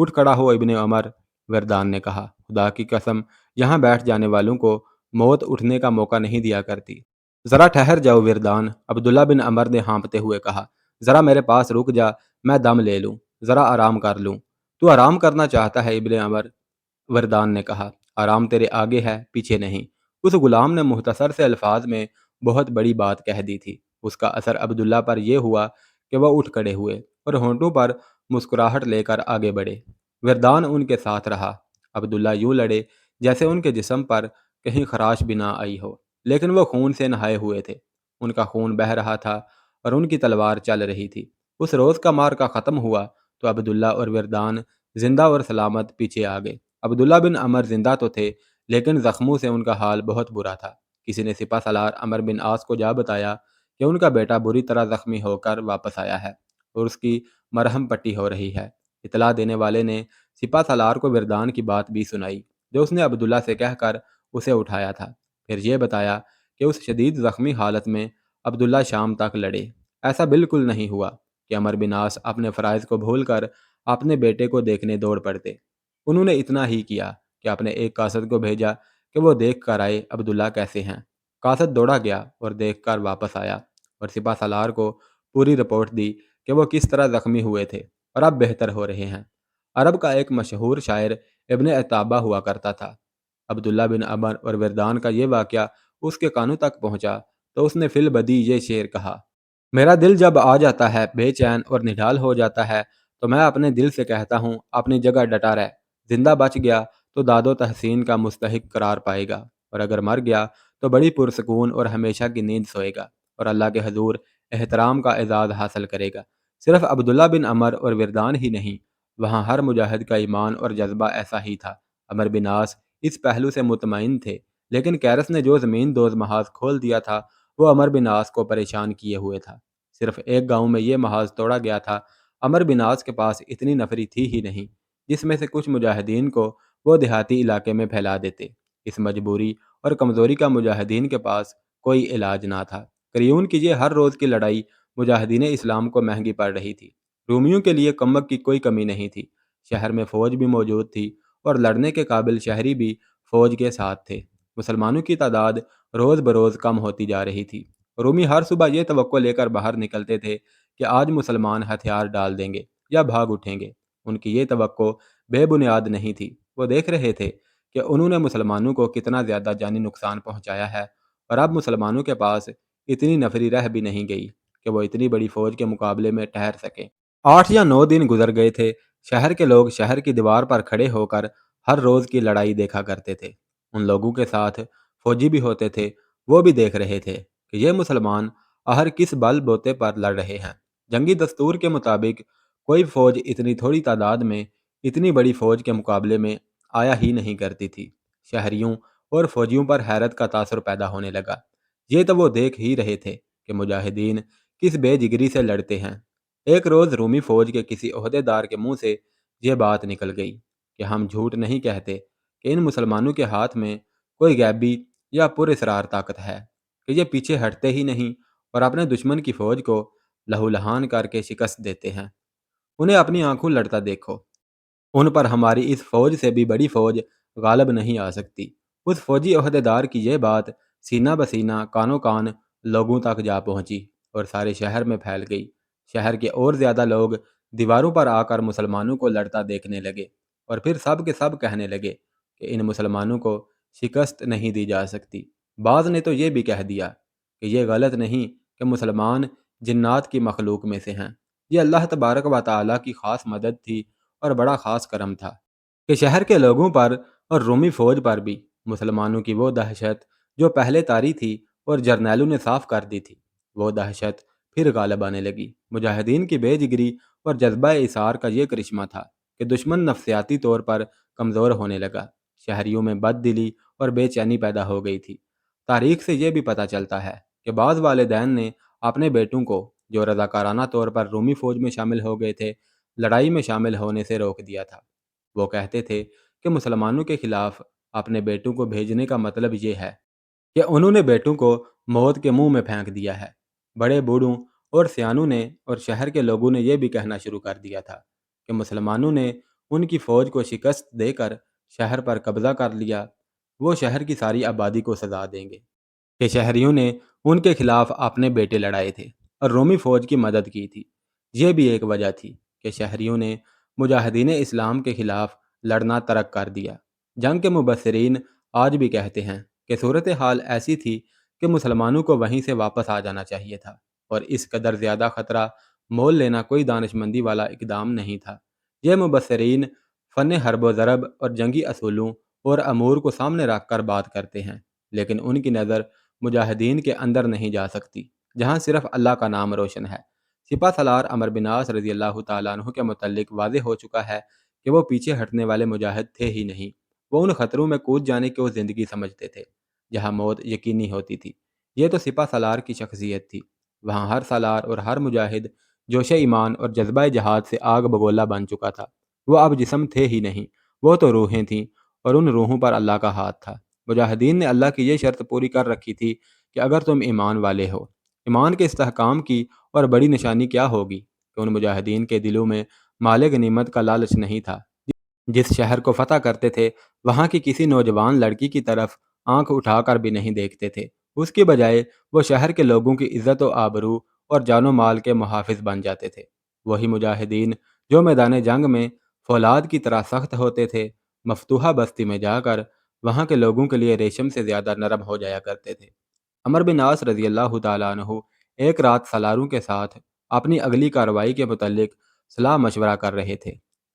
اٹھ کھڑا ہو ابن عمر، وردان نے کہا، خدا کی قسم، یہاں بیٹھ جانے والوں کو موت اٹھنے کا موقع نہیں دیا کرتی۔ ذرا ٹھہر جاؤ وردان، عبداللہ بن عمر نے ہانپتے ہوئے کہا، ذرا میرے پاس رک جا، میں دم لے لوں، ذرا آرام کر لوں۔ تو آرام کرنا چاہتا ہے ابن عمر، وردان نے کہا، آرام تیرے آگے ہے، پیچھے نہیں۔ اس غلام نے مختصر سے الفاظ میں بہت بڑی بات کہہ دی تھی۔ اس کا اثر عبداللہ پر یہ ہوا کہ وہ اٹھ کھڑے ہوئے اور ہونٹوں پر مسکراہٹ لے کر آگے بڑھے۔ وردان ان کے ساتھ رہا۔ عبداللہ یوں لڑے جیسے ان کے جسم پر کہیں خراش بھی نہ آئی ہو، لیکن وہ خون سے نہائے ہوئے تھے۔ ان کا خون بہہ رہا تھا اور ان کی تلوار چل رہی تھی۔ اس روز کا معرکہ ختم ہوا تو عبداللہ اور وردان زندہ اور سلامت پیچھے آ گئے۔ عبداللہ بن عمر زندہ تو تھے، لیکن زخموں سے ان کا حال بہت برا تھا۔ کسی نے سپہ سالار عمر بن عاص کو جا بتایا کہ ان کا بیٹا بری طرح زخمی ہو کر واپس آیا ہے اور اس کی مرہم پٹی ہو رہی ہے۔ اطلاع دینے والے نے سپہ سالار کو وردان کی بات بھی سنائی جو اس نے عبداللہ سے کہہ کر اسے اٹھایا تھا، پھر یہ بتایا کہ اس شدید زخمی حالت میں عبداللہ شام تک لڑے۔ ایسا بالکل نہیں ہوا کہ عمر بن عاص اپنے فرائض کو بھول کر اپنے بیٹے کو دیکھنے دوڑ پڑتے۔ انہوں نے اتنا ہی کیا کہ اپنے ایک قاصد کو بھیجا کہ وہ دیکھ کر آئے عبداللہ کیسے ہیں۔ قاصد دوڑا گیا اور دیکھ کر واپس آیا اور سپہ سالار کو پوری رپورٹ دی کہ وہ کس طرح زخمی ہوئے تھے اور اب بہتر ہو رہے ہیں۔ عرب کا ایک مشہور شاعر ابن عتابہ ہوا کرتا تھا۔ عبداللہ بن عمر اور وردان کا یہ واقعہ اس کے کانوں تک پہنچا تو اس نے فی البدی یہ شعر کہا، میرا دل جب آ جاتا ہے بے چین اور نڈال ہو جاتا ہے تو میں اپنے دل سے کہتا ہوں اپنی جگہ ڈٹا رہ، زندہ بچ گیا تو داد و تحسین کا مستحق قرار پائے گا، اور اگر مر گیا تو بڑی پرسکون اور ہمیشہ کی نیند سوئے گا اور اللہ کے حضور احترام کا اعزاز حاصل کرے گا۔ صرف عبداللہ بن عمر اور وردان ہی نہیں، وہاں ہر مجاہد کا ایمان اور جذبہ ایسا ہی تھا۔ عمر بن عاص اس پہلو سے مطمئن تھے، لیکن کیرس نے جو زمین دوز محاذ کھول دیا تھا وہ عمر بن عاص کو پریشان کیے ہوئے تھا۔ صرف ایک گاؤں میں یہ محاذ توڑا گیا تھا۔ عمر بن عاص کے پاس اتنی نفری تھی ہی نہیں جس میں سے کچھ مجاہدین کو وہ دیہاتی علاقے میں پھیلا دیتے۔ اس مجبوری اور کمزوری کا مجاہدین کے پاس کوئی علاج نہ تھا۔ قریون کی یہ ہر روز کی لڑائی مجاہدین اسلام کو مہنگی پڑ رہی تھی۔ رومیوں کے لیے کمک کی کوئی کمی نہیں تھی۔ شہر میں فوج بھی موجود تھی اور لڑنے کے قابل شہری بھی فوج کے ساتھ تھے۔ مسلمانوں کی تعداد روز بروز کم ہوتی جا رہی تھی۔ رومی ہر صبح یہ توقع لے کر باہر نکلتے تھے کہ آج مسلمان ہتھیار ڈال دیں گے یا بھاگ اٹھیں گے۔ ان کی یہ توقع بے بنیاد نہیں تھی۔ وہ دیکھ رہے تھے کہ انہوں نے مسلمانوں کو کتنا زیادہ جانی نقصان پہنچایا ہے، اور اب مسلمانوں کے پاس اتنی نفری رہ بھی نہیں گئی کہ وہ اتنی بڑی فوج کے مقابلے میں ٹھہر سکیں۔ 8 یا 9 دن گزر گئے تھے۔ شہر کے لوگ شہر کی دیوار پر کھڑے ہو کر ہر روز کی لڑائی دیکھا کرتے تھے۔ ان لوگوں کے ساتھ فوجی بھی ہوتے تھے، وہ بھی دیکھ رہے تھے کہ یہ مسلمان آخر کس بل بوتے پر لڑ رہے ہیں۔ جنگی دستور کے مطابق کوئی فوج اتنی تھوڑی تعداد میں اتنی بڑی فوج کے مقابلے میں آیا ہی نہیں کرتی تھی۔ شہریوں اور فوجیوں پر حیرت کا تاثر پیدا ہونے لگا۔ یہ تو وہ دیکھ ہی رہے تھے کہ مجاہدین کس بے جگری سے لڑتے ہیں۔ ایک روز رومی فوج کے کسی عہدے دار کے منہ سے یہ بات نکل گئی کہ ہم جھوٹ نہیں کہتے کہ ان مسلمانوں کے ہاتھ میں کوئی غیبی یا پر اسرار طاقت ہے کہ یہ پیچھے ہٹتے ہی نہیں اور اپنے دشمن کی فوج کو لہو لہان کر کے شکست دیتے ہیں۔ انہیں اپنی آنکھوں لڑتا دیکھو، ان پر ہماری اس فوج سے بھی بڑی فوج غالب نہیں آ سکتی۔ اس فوجی عہدے دار کی یہ بات سینہ بسینہ کانوں کان لوگوں تک جا پہنچی اور سارے شہر میں پھیل گئی۔ شہر کے اور زیادہ لوگ دیواروں پر آ کر مسلمانوں کو لڑتا دیکھنے لگے اور پھر سب کے سب کہنے لگے کہ ان مسلمانوں کو شکست نہیں دی جا سکتی۔ بعض نے تو یہ بھی کہہ دیا کہ یہ غلط نہیں کہ مسلمان جنات کی مخلوق میں سے ہیں۔ یہ اللہ تبارک و تعالیٰ کی خاص مدد تھی اور بڑا خاص کرم تھا کہ شہر کے لوگوں پر اور رومی فوج پر بھی مسلمانوں کی وہ دہشت جو پہلے طاری تھی اور جرنیلوں نے صاف کر دی تھی، وہ دہشت پھر غالب آنے لگی۔ مجاہدین کی بے جگری اور جذبہ اثار کا یہ کرشمہ تھا کہ دشمن نفسیاتی طور پر کمزور ہونے لگا۔ شہریوں میں بد دلی اور بے چینی پیدا ہو گئی تھی۔ تاریخ سے یہ بھی پتہ چلتا ہے کہ بعض والدین نے اپنے بیٹوں کو جو رضاکارانہ طور پر رومی فوج میں شامل ہو گئے تھے لڑائی میں شامل ہونے سے روک دیا تھا۔ وہ کہتے تھے کہ مسلمانوں کے خلاف اپنے بیٹوں کو بھیجنے کا مطلب یہ ہے کہ انہوں نے بیٹوں کو موت کے منہ میں پھینک دیا ہے۔ بڑے بوڑھوں اور سیانوں نے اور شہر کے لوگوں نے یہ بھی کہنا شروع کر دیا تھا کہ مسلمانوں نے ان کی فوج کو شکست دے کر شہر پر قبضہ کر لیا، وہ شہر کی ساری آبادی کو سزا دیں گے کہ شہریوں نے ان کے خلاف اپنے بیٹے لڑائے تھے اور رومی فوج کی مدد کی تھی۔ یہ بھی ایک وجہ تھی کہ شہریوں نے مجاہدین اسلام کے خلاف لڑنا ترک کر دیا۔ جنگ کے مبصرین آج بھی کہتے ہیں کہ صورتحال ایسی تھی کہ مسلمانوں کو وہیں سے واپس آ جانا چاہیے تھا، اور اس قدر زیادہ خطرہ مول لینا کوئی دانش مندی والا اقدام نہیں تھا۔ یہ مبصرین فن حرب و ضرب اور جنگی اصولوں اور امور کو سامنے رکھ کر بات کرتے ہیں، لیکن ان کی نظر مجاہدین کے اندر نہیں جا سکتی، جہاں صرف اللہ کا نام روشن ہے۔ سپہ سالار عمرو بن عاص رضی اللہ تعالیٰ عنہ کے متعلق واضح ہو چکا ہے کہ وہ پیچھے ہٹنے والے مجاہد تھے ہی نہیں، وہ ان خطروں میں کود جانے کو زندگی سمجھتے تھے جہاں موت یقینی ہوتی تھی۔ یہ تو سپہ سالار کی شخصیت تھی، وہاں ہر سالار اور ہر مجاہد جوش ایمان اور جذبہ جہاد سے آگ بگولا بن چکا تھا۔ وہ اب جسم تھے ہی نہیں، وہ تو روحیں تھیں، اور ان روحوں پر اللہ کا ہاتھ تھا۔ مجاہدین نے اللہ کی یہ شرط پوری کر رکھی تھی کہ اگر تم ایمان والے ہو۔ ایمان کے استحکام کی اور بڑی نشانی کیا ہوگی کہ ان مجاہدین کے دلوں میں مال غنیمت کا لالچ نہیں تھا۔ جس شہر کو فتح کرتے تھے وہاں کی کسی نوجوان لڑکی کی طرف آنکھ اٹھا کر بھی نہیں دیکھتے تھے، اس کے بجائے وہ شہر کے لوگوں کی عزت و آبرو اور جان و مال کے محافظ بن جاتے تھے۔ وہی مجاہدین جو میدان جنگ میں فولاد کی طرح سخت ہوتے تھے، مفتوحہ بستی میں جا کر وہاں کے لوگوں کے لیے ریشم سے زیادہ نرم ہو جایا کرتے تھے۔ عمرو بن عاص رضی اللہ تعالیٰ عنہ ایک رات سالاروں کے ساتھ اپنی اگلی کارروائی کے متعلق صلاح مشورہ کر رہے تھے۔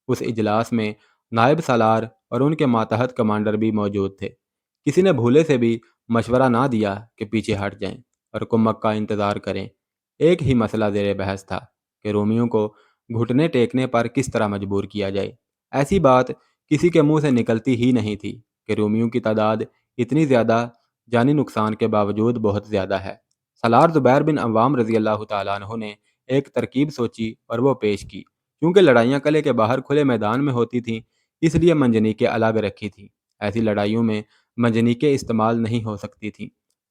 اس اجلاس میں نائب سالار اور ان کے ماتحت کمانڈر بھی موجود تھے۔ کسی نے بھولے سے بھی مشورہ نہ دیا کہ پیچھے ہٹ جائیں اور کمک کا انتظار کریں۔ ایک ہی مسئلہ زیر بحث تھا کہ رومیوں کو گھٹنے ٹیکنے پر کس طرح مجبور کیا جائے۔ ایسی بات کسی کے منہ سے نکلتی ہی نہیں تھی کہ رومیوں کی تعداد اتنی زیادہ جانی نقصان کے باوجود بہت زیادہ ہے۔ سالار زبیر بن عوام رضی اللہ تعالیٰ عنہ نے ایک ترکیب سوچی اور وہ پیش کی۔ کیونکہ لڑائیاں قلعے کے باہر کھلے میدان میں ہوتی تھیں، اس لیے منجنیقیں الگ رکھی تھیں۔ ایسی لڑائیوں میں منجنیقیں استعمال نہیں ہو سکتی تھیں۔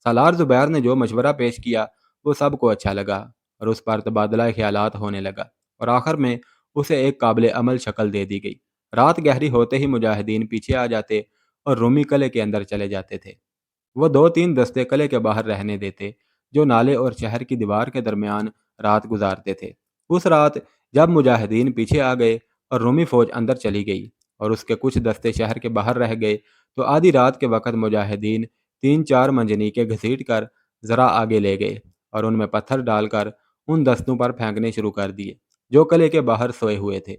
سالار زبیر نے جو مشورہ پیش کیا وہ سب کو اچھا لگا اور اس پر تبادلہ خیالات ہونے لگا، اور آخر میں اسے ایک قابل عمل شکل دے دی گئی۔ رات گہری ہوتے ہی مجاہدین پیچھے آ جاتے اور رومی قلعے کے اندر چلے جاتے تھے۔ وہ دو تین دستے قلعے کے باہر رہنے دیتے جو نالے اور شہر کی دیوار کے درمیان رات گزارتے تھے۔ اس رات جب مجاہدین پیچھے آ گئے اور رومی فوج اندر چلی گئی اور اس کے کچھ دستے شہر کے باہر رہ گئے، تو آدھی رات کے وقت مجاہدین 3-4 منجنیقیں گھسیٹ کر ذرا آگے لے گئے اور ان میں پتھر ڈال کر ان دستوں پر پھینکنے شروع کر دیے جو قلعے کے باہر سوئے ہوئے تھے۔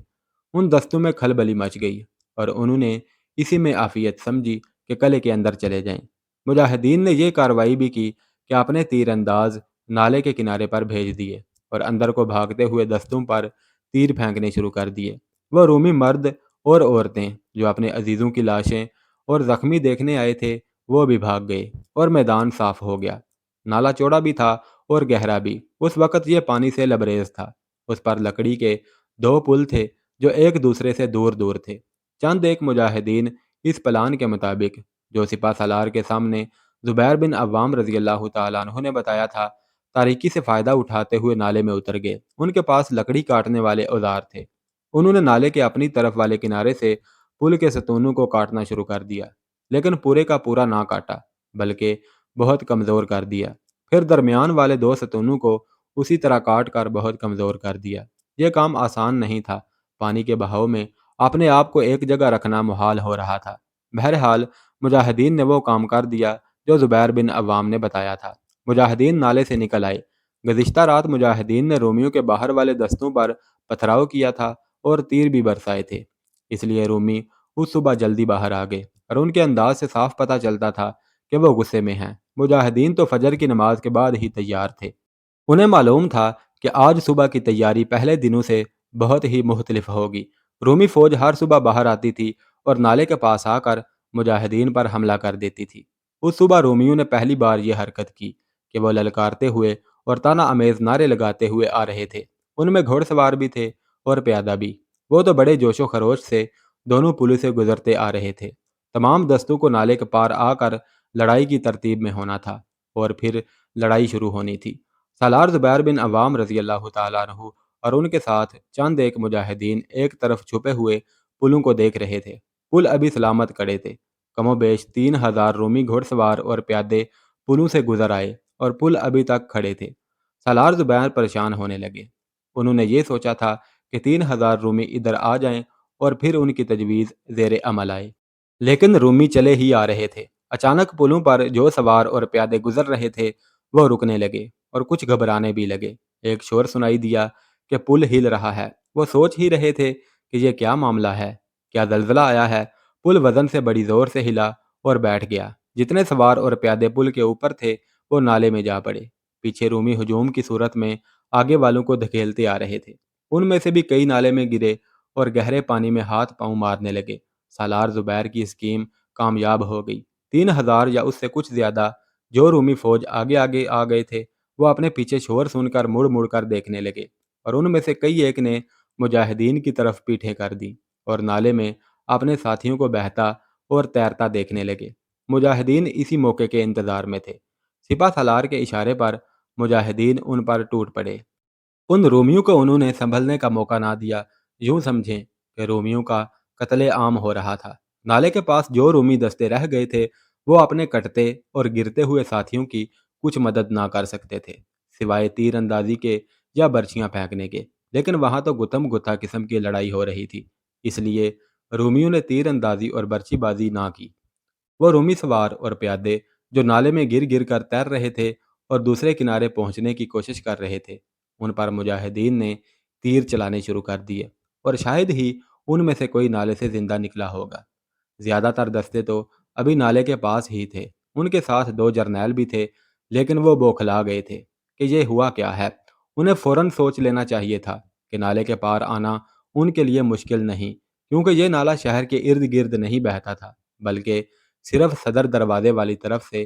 ان دستوں میں کھلبلی مچ گئی اور انہوں نے اسی میں عافیت سمجھی کہ قلعے کے اندر چلے جائیں۔ مجاہدین نے یہ کارروائی بھی کی کہ اپنے تیر انداز نالے کے کنارے پر بھیج دیے اور اندر کو بھاگتے ہوئے دستوں پر تیر پھینکنے شروع کر دیے۔ وہ رومی مرد اور عورتیں جو اپنے عزیزوں کی لاشیں اور زخمی دیکھنے آئے تھے وہ بھی بھاگ گئے اور میدان صاف ہو گیا۔ نالا چوڑا بھی تھا اور گہرا بھی۔ اس وقت یہ پانی سے لبریز تھا۔ اس پر لکڑی کے 2 پل تھے جو ایک دوسرے سے دور دور تھے۔ چند ایک مجاہدین اس پلان کے مطابق جو سپہ سالار کے سامنے زبیر بن عوام رضی اللہ تعالیٰ عنہ نے بتایا تھا، تاریکی سے فائدہ اٹھاتے ہوئے نالے میں اتر گئے۔ ان کے پاس لکڑی کاٹنے والے اوزار تھے۔ انہوں نے نالے کے اپنی طرف والے کنارے سے پل کے ستونوں کو کاٹنا شروع کر دیا، لیکن پورے کا پورا نہ کاٹا بلکہ بہت کمزور کر دیا۔ پھر درمیان والے 2 ستونوں کو اسی طرح کاٹ کر بہت کمزور کر دیا۔ یہ کام آسان نہیں تھا، پانی کے بہاؤ میں اپنے آپ کو ایک جگہ رکھنا محال ہو رہا تھا۔ بہرحال مجاہدین نے وہ کام کر دیا جو زبیر بن عوام نے بتایا تھا۔ مجاہدین نالے سے نکل آئے۔ گزشتہ رات مجاہدین نے رومیوں کے باہر والے دستوں پر پتھراؤ کیا تھا اور تیر بھی برسائے تھے، اس لیے رومی اس صبح جلدی باہر آ گئے اور ان کے انداز سے صاف پتہ چلتا تھا کہ وہ غصے میں ہیں۔ مجاہدین تو فجر کی نماز کے بعد ہی تیار تھے۔ انہیں معلوم تھا کہ آج صبح کی تیاری پہلے دنوں سے بہت ہی مختلف ہوگی۔ رومی فوج ہر صبح باہر آتی تھی اور نالے کے پاس آ کر مجاہدین پر حملہ کر دیتی تھی۔ اس صبح رومیوں نے پہلی بار یہ حرکت کی کہ وہ للکارتے ہوئے اور طعنہ امیز نعرے لگاتے ہوئے آ رہے تھے۔ ان میں گھوڑ سوار بھی تھے اور پیادہ بھی۔ وہ تو بڑے جوش و خروش سے دونوں پلوں سے گزرتے آ رہے تھے۔ تمام دستوں کو نالے کے پار آ کر لڑائی کی ترتیب میں ہونا تھا اور پھر لڑائی شروع ہونی تھی۔ سالار زبیر بن عوام رضی اللہ تعالیٰ عنہ اور ان کے ساتھ چند ایک مجاہدین ایک طرف چھپے ہوئے پلوں کو دیکھ رہے تھے۔ پل ابھی سلامت کڑے تھے۔ کم و بیش 3,000 رومی گھڑ سوار اور پیادے پلوں سے گزر آئے اور پل ابھی تک کھڑے تھے۔ سالار زبیر پریشان ہونے لگے۔ انہوں نے یہ سوچا تھا کہ 3,000 رومی ادھر آ جائیں اور پھر ان کی تجویز زیر عمل آئے، لیکن رومی چلے ہی آ رہے تھے۔ اچانک پلوں پر جو سوار اور پیادے گزر رہے تھے وہ رکنے لگے اور کچھ گھبرانے بھی لگے۔ ایک شور سنائی دیا کہ پل ہل رہا ہے۔ وہ سوچ ہی رہے تھے کہ یہ کیا معاملہ ہے، کیا زلزلہ آیا ہے؟ پل وزن سے بڑی زور سے ہلا اور بیٹھ گیا۔ جتنے سوار اور پیادے پل کے اوپر تھے وہ نالے میں جا پڑے۔ پیچھے رومی ہجوم کی صورت میں آگے والوں کو دھکیلتے آ رہے تھے۔ ان میں سے بھی کئی نالے میں گرے اور گہرے پانی میں ہاتھ پاؤں مارنے لگے۔ سالار زبیر کی اسکیم کامیاب ہو گئی۔ 3,000 یا اس سے کچھ زیادہ جو رومی فوج آگے آگے آ گئے تھے وہ اپنے پیچھے شور سن کر مڑ مڑ کر دیکھنے لگے، اور ان میں سے کئی ایک نے مجاہدین کی طرف پیٹھیں کر دی اور نالے میں اپنے ساتھیوں کو بہتا اور تیرتا دیکھنے لگے۔ مجاہدین اسی موقع کے انتظار میں تھے۔ سپہ سالار کے اشارے پر مجاہدین ان پر ٹوٹ پڑے۔ ان رومیوں کو انہوں نے سنبھلنے کا موقع نہ دیا۔ یوں سمجھیں کہ رومیوں کا قتل عام ہو رہا تھا۔ نالے کے پاس جو رومی دستے رہ گئے تھے وہ اپنے کٹتے اور گرتے ہوئے ساتھیوں کی کچھ مدد نہ کر سکتے تھے سوائے تیر اندازی کے یا برچیاں پھینکنے کے، لیکن وہاں تو گتم گتھا قسم کی لڑائی ہو رہی تھی، اس لیے رومیوں نے تیر اندازی اور برچی بازی نہ کی۔ وہ رومی سوار اور پیادے جو نالے میں گر گر کر تیر رہے تھے اور دوسرے کنارے پہنچنے کی کوشش کر رہے تھے، ان پر مجاہدین نے تیر چلانے شروع کر دیے، اور شاید ہی ان میں سے کوئی نالے سے زندہ نکلا ہوگا۔ زیادہ تر دستے تو ابھی نالے کے پاس ہی تھے۔ ان کے ساتھ 2 جرنیل بھی تھے، لیکن وہ بوکھلا گئے تھے کہ یہ ہوا کیا ہے۔ انہیں فوراً سوچ لینا چاہیے تھا کہ نالے کے پار آنا ان کے لیے مشکل نہیں، کیونکہ یہ نالا شہر کے ارد گرد نہیں بہتا تھا، بلکہ صرف صدر دروازے والی طرف سے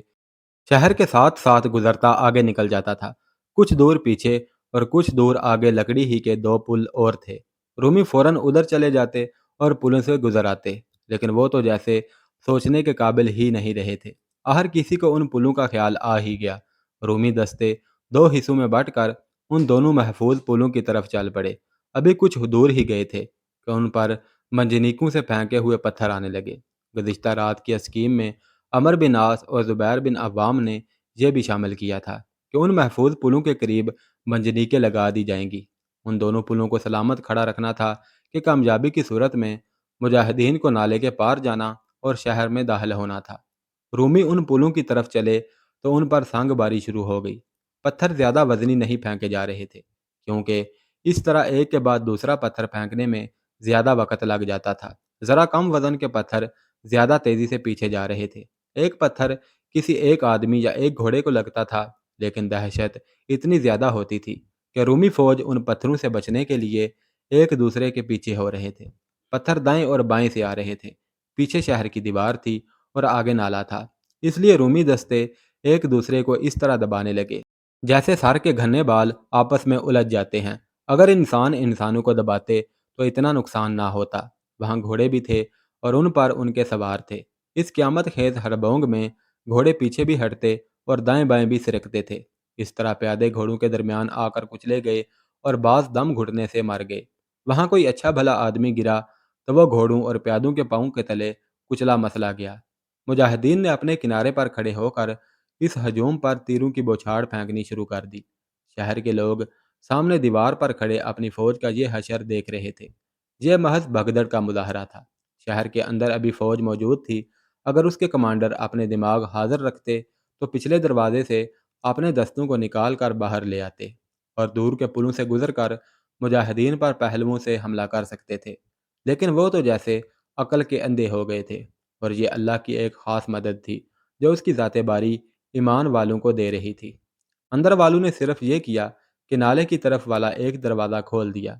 شہر کے ساتھ ساتھ گزرتا آگے نکل جاتا تھا۔ کچھ دور پیچھے اور کچھ دور آگے لکڑی ہی کے 2 پل اور تھے۔ رومی فوراً ادھر چلے جاتے اور پلوں سے گزر آتے، لیکن وہ تو جیسے سوچنے کے قابل ہی نہیں رہے تھے۔ ہر کسی کو ان پلوں کا خیال آ ہی گیا۔ رومی دستے 2 حصوں میں بٹ کر ان دونوں محفوظ پلوں کی طرف چل پڑے۔ ابھی کچھ دور ہی گئے تھے کہ ان پر منجنیقوں سے پھینکے ہوئے پتھر آنے لگے۔ گزشتہ رات کی اسکیم میں عمر بن عاص اور زبیر بن عوام نے یہ بھی شامل کیا تھا کہ ان محفوظ پلوں کے قریب منجنیقیں لگا دی جائیں گی۔ ان دونوں پلوں کو سلامت کھڑا رکھنا تھا کہ کامیابی کی صورت میں مجاہدین کو نالے کے پار جانا اور شہر میں داخل ہونا تھا۔ رومی ان پلوں کی طرف چلے تو ان پر سنگ باری شروع ہو گئی۔ پتھر زیادہ وزنی نہیں پھینکے جا رہے تھے، کیونکہ اس طرح ایک کے بعد دوسرا پتھر پھینکنے میں زیادہ وقت لگ جاتا تھا۔ ذرا کم وزن کے پتھر زیادہ تیزی سے پیچھے جا رہے تھے۔ ایک پتھر کسی ایک آدمی یا ایک گھوڑے کو لگتا تھا، لیکن دہشت اتنی زیادہ ہوتی تھی کہ رومی فوج ان پتھروں سے بچنے کے لیے ایک دوسرے کے پیچھے ہو رہے تھے۔ پتھر دائیں اور بائیں سے آ رہے تھے۔ پیچھے شہر کی دیوار تھی اور آگے نالا تھا، اس لیے رومی دستے ایک دوسرے کو اس طرح دبانے لگے جیسے سر کے گھنے بال آپس میں الجھ جاتے ہیں۔ اگر انسان انسانوں کو دباتے تو اتنا نقصان نہ ہوتا۔ وہاں گھوڑے بھی تھے اور ان پر ان کے سوار تھے۔ اس قیامت خیز ہڑبونگ میں گھوڑے پیچھے بھی ہٹتے اور دائیں بائیں بھی سرکتے تھے۔ اس طرح پیادے گھوڑوں کے درمیان آ کر کچلے گئے اور بعض دم گھٹنے سے مر گئے۔ وہاں کوئی اچھا بھلا آدمی گرا تو وہ گھوڑوں اور پیادوں کے پاؤں کے تلے کچلا مسلا گیا۔ مجاہدین نے اپنے کنارے پر کھڑے ہو کر اس ہجوم پر تیروں کی بوچھاڑ پھینکنی شروع کر دی۔ شہر کے لوگ سامنے دیوار پر کھڑے اپنی فوج کا یہ حشر دیکھ رہے تھے۔ یہ محض بھگدڑ کا مظاہرہ تھا۔ شہر کے اندر ابھی فوج موجود تھی۔ اگر اس کے کمانڈر اپنے دماغ حاضر رکھتے تو پچھلے دروازے سے اپنے دستوں کو نکال کر باہر لے آتے اور دور کے پلوں سے گزر کر مجاہدین پر پہلوؤں سے حملہ کر سکتے تھے، لیکن وہ تو جیسے عقل کے اندھے ہو گئے تھے، اور یہ اللہ کی ایک خاص مدد تھی جو اس کی ذات باری ایمان والوں کو دے رہی تھی۔ اندر والوں نے صرف یہ کیا کہ نالے کی طرف والا ایک دروازہ کھول دیا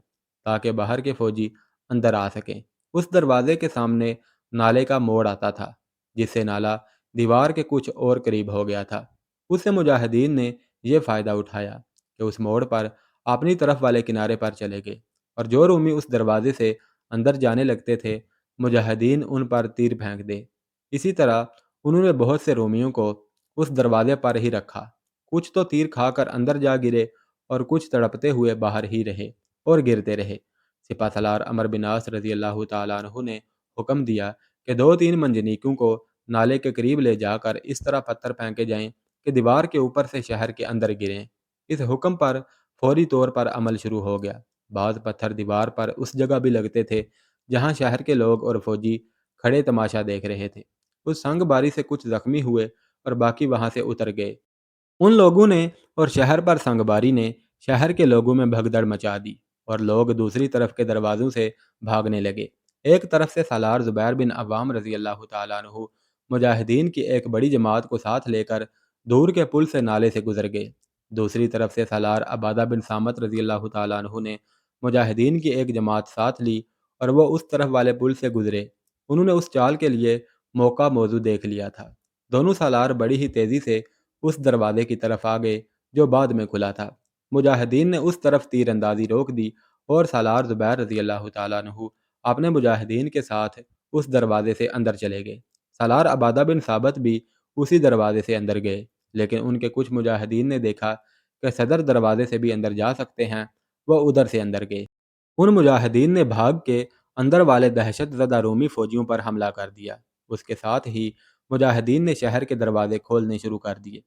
تاکہ باہر کے فوجی اندر آ سکیں۔ اس دروازے کے سامنے نالے کا موڑ آتا تھا، جس سے نالا دیوار کے کچھ اور قریب ہو گیا تھا۔ اس سے مجاہدین نے یہ فائدہ اٹھایا کہ اس موڑ پر اپنی طرف والے کنارے پر چلے گئے، اور جو رومی اس دروازے سے اندر جانے لگتے تھے مجاہدین ان پر تیر پھینک دے۔ اسی طرح انہوں نے بہت سے رومیوں کو اس دروازے پر ہی رکھا۔ کچھ تو تیر کھا کر اندر جا گرے اور کچھ تڑپتے ہوئے باہر ہی رہے اور گرتے رہے۔ سپہ سالار عمر بن عاص رضی اللہ تعالیٰ عنہ نے حکم دیا کہ دو تین منجنیکوں کو نالے کے قریب لے جا کر اس طرح پتھر پھینکے جائیں کہ دیوار کے اوپر سے شہر کے اندر گریں۔ اس حکم پر فوری طور پر عمل شروع ہو گیا۔ بعض پتھر دیوار پر اس جگہ بھی لگتے تھے جہاں شہر کے لوگ اور فوجی کھڑے تماشا دیکھ رہے تھے۔ اس سنگ باری سے کچھ زخمی ہوئے اور باقی وہاں سے اتر گئے۔ ان لوگوں نے اور شہر پر سنگ باری نے شہر کے لوگوں میں بھگدڑ مچا دی اور لوگ دوسری طرف کے دروازوں سے بھاگنے لگے۔ ایک طرف سے سالار زبیر بن عوام رضی اللہ تعالیٰ عنہ مجاہدین کی ایک بڑی جماعت کو ساتھ لے کر دور کے پل سے نالے سے گزر گئے۔ دوسری طرف سے سالار عبادہ بن سامت رضی اللہ تعالیٰ عنہ نے مجاہدین کی ایک جماعت ساتھ لی اور وہ اس طرف والے پل سے گزرے۔ انہوں نے اس چال کے لیے موقع موزوں دیکھ لیا تھا۔ دونوں سالار بڑی ہی تیزی سے اس دروازے کی طرف آ گئے جو بعد میں کھلا تھا۔ مجاہدین نے اس طرف تیر اندازی روک دی اور سالار زبیر رضی اللہ تعالیٰ عنہ اپنے مجاہدین کے ساتھ اس دروازے سے اندر چلے گئے۔ سالار عبادہ بن ثابت بھی اسی دروازے سے اندر گئے، لیکن ان کے کچھ مجاہدین نے دیکھا کہ صدر دروازے سے بھی اندر جا سکتے ہیں، وہ ادھر سے اندر گئے۔ ان مجاہدین نے بھاگ کے اندر والے دہشت زدہ رومی فوجیوں پر حملہ کر دیا۔ اس کے ساتھ ہی مجاہدین نے شہر کے دروازے کھولنے شروع کر دیے۔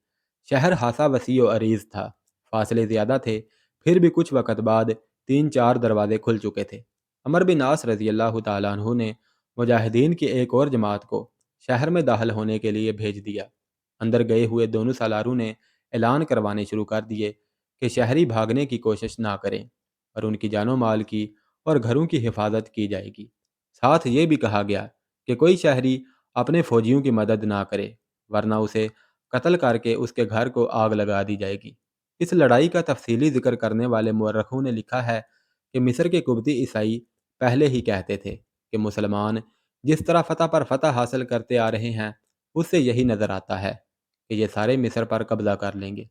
شہر خاصا وسیع و عریض تھا، فاصلے زیادہ تھے، پھر بھی کچھ وقت بعد 3-4 دروازے کھل چکے تھے۔ عمر بن عاص رضی اللہ تعالیٰ عنہ نے مجاہدین کی ایک اور جماعت کو شہر میں داخل ہونے کے لیے بھیج دیا۔ اندر گئے ہوئے دونوں سالاروں نے اعلان کروانے شروع کر دیے کہ شہری بھاگنے کی کوشش نہ کریں اور ان کی جان و مال کی اور گھروں کی حفاظت کی جائے گی۔ ساتھ یہ بھی کہا گیا کہ کوئی شہری اپنے فوجیوں کی مدد نہ کرے ورنہ اسے قتل کر کے اس کے گھر کو آگ لگا دی جائے گی۔ اس لڑائی کا تفصیلی ذکر کرنے والے مورخوں نے لکھا ہے کہ مصر کے قبطی عیسائی پہلے ہی کہتے تھے کہ مسلمان جس طرح فتح پر فتح حاصل کرتے آ رہے ہیں اس سے یہی نظر آتا ہے کہ یہ سارے مصر پر قبضہ کر لیں گے۔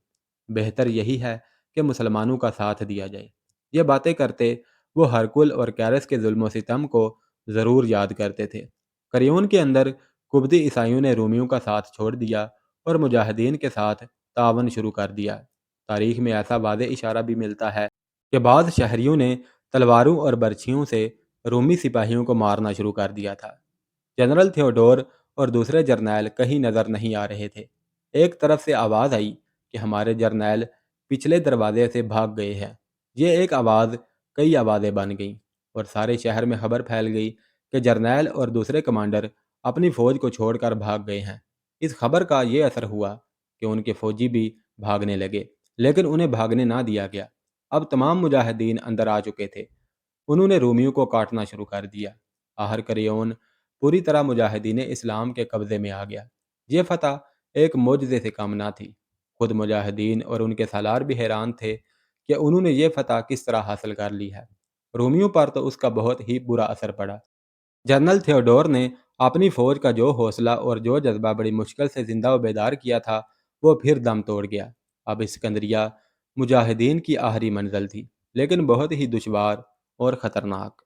بہتر یہی ہے کہ مسلمانوں کا ساتھ دیا جائے۔ یہ باتیں کرتے وہ ہرکل اور کیرس کے ظلم و ستم کو ضرور یاد کرتے تھے۔ قریون کے اندر قبطی عیسائیوں نے رومیوں کا ساتھ چھوڑ دیا اور مجاہدین کے ساتھ تعاون شروع کر دیا۔ تاریخ میں ایسا واضح اشارہ بھی ملتا ہے کہ بعض شہریوں نے تلواروں اور برچھیوں سے رومی سپاہیوں کو مارنا شروع کر دیا تھا۔ جنرل تھیوڈور اور دوسرے جرنیل کہیں نظر نہیں آ رہے تھے۔ ایک طرف سے آواز آئی کہ ہمارے جرنیل پچھلے دروازے سے بھاگ گئے ہیں۔ یہ ایک آواز کئی آوازیں بن گئیں اور سارے شہر میں خبر پھیل گئی کہ جرنیل اور دوسرے کمانڈر اپنی فوج کو چھوڑ کر بھاگ گئے ہیں۔ اس خبر کا یہ اثر ہوا کہ ان کے فوجی بھی بھاگنے لگے، لیکن انہیں بھاگنے نہ دیا گیا۔ اب تمام مجاہدین اندر آ چکے تھے۔ انہوں نے رومیوں کو کاٹنا شروع کر دیا۔ آخر قریون پوری طرح مجاہدین اسلام کے قبضے میں آ گیا۔ یہ فتح ایک معجزے سے کم نہ تھی۔ خود مجاہدین اور ان کے سالار بھی حیران تھے کہ انہوں نے یہ فتح کس طرح حاصل کر لی ہے۔ رومیوں پر تو اس کا بہت ہی برا اثر پڑا۔ جنرل تھیوڈور نے اپنی فوج کا جو حوصلہ اور جو جذبہ بڑی مشکل سے زندہ و بیدار کیا تھا وہ پھر دم توڑ گیا۔ اب اسکندریہ مجاہدین کی آخری منزل تھی، لیکن بہت ہی دشوار اور خطرناک۔